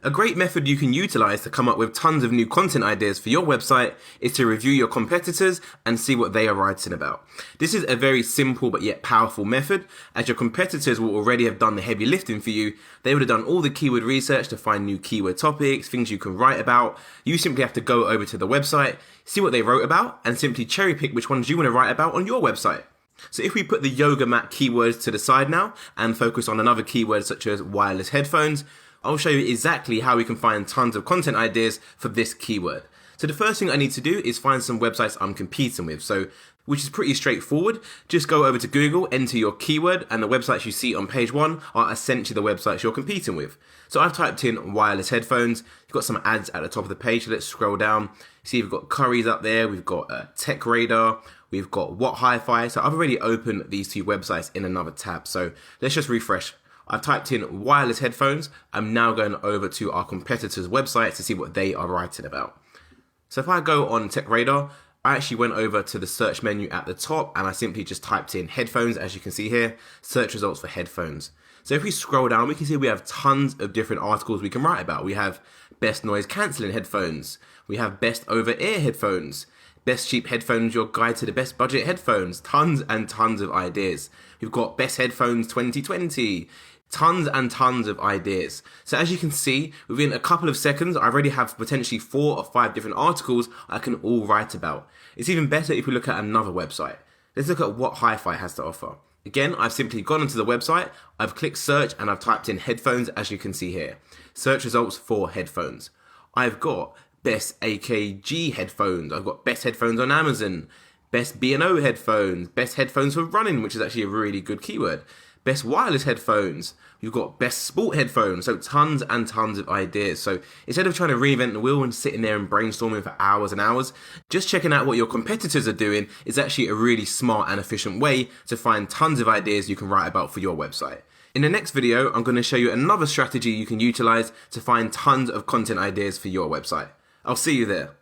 A great method you can utilize to come up with tons of new content ideas for your website is to review your competitors and see what they are writing about. This is a very simple but yet powerful method, as your competitors will already have done the heavy lifting for you. They would have done all the keyword research to find new keyword topics, things you can write about. You simply have to go over to the website, see what they wrote about, and simply cherry pick which ones you want to write about on your website. So if we put the yoga mat keywords to the side now and focus on another keyword such as wireless headphones, I'll show you exactly how we can find tons of content ideas for this keyword. So the first thing I need to do is find some websites I'm competing with, which is pretty straightforward. Just go over to Google, enter your keyword, and the websites you see on page 1 are essentially the websites you're competing with. So I've typed in wireless headphones. You've got some ads at the top of the page, so let's scroll down. See, we've got Currys up there, we've got Tech Radar, we've got What Hi-Fi. So I've already opened these two websites in another tab, so let's just refresh. I've typed in wireless headphones. I'm now going over to our competitors' website to see what they are writing about. So if I go on Tech Radar, I actually went over to the search menu at the top and I simply just typed in headphones, as you can see here, search results for headphones. So if we scroll down, we can see we have tons of different articles we can write about. We have best noise cancelling headphones. We have best over-ear headphones. Best cheap headphones, your guide to the best budget headphones. Tons and tons of ideas. We've got best headphones 2020. Tons and tons of ideas. So as you can see, within a couple of seconds, I already have potentially 4 or 5 different articles I can all write about. It's even better if we look at another website. Let's look at what Hi-Fi has to offer. Again, I've simply gone onto the website, I've clicked search, and I've typed in headphones, as you can see here. Search results for headphones. I've got best AKG headphones. I've got best headphones on Amazon. Best B&O headphones. Best headphones for running, which is actually a really good keyword. Best wireless headphones. You've got best sport headphones. So tons and tons of ideas. So instead of trying to reinvent the wheel and sitting there and brainstorming for hours and hours, just checking out what your competitors are doing is actually a really smart and efficient way to find tons of ideas you can write about for your website. In the next video, I'm going to show you another strategy you can utilize to find tons of content ideas for your website. I'll see you there.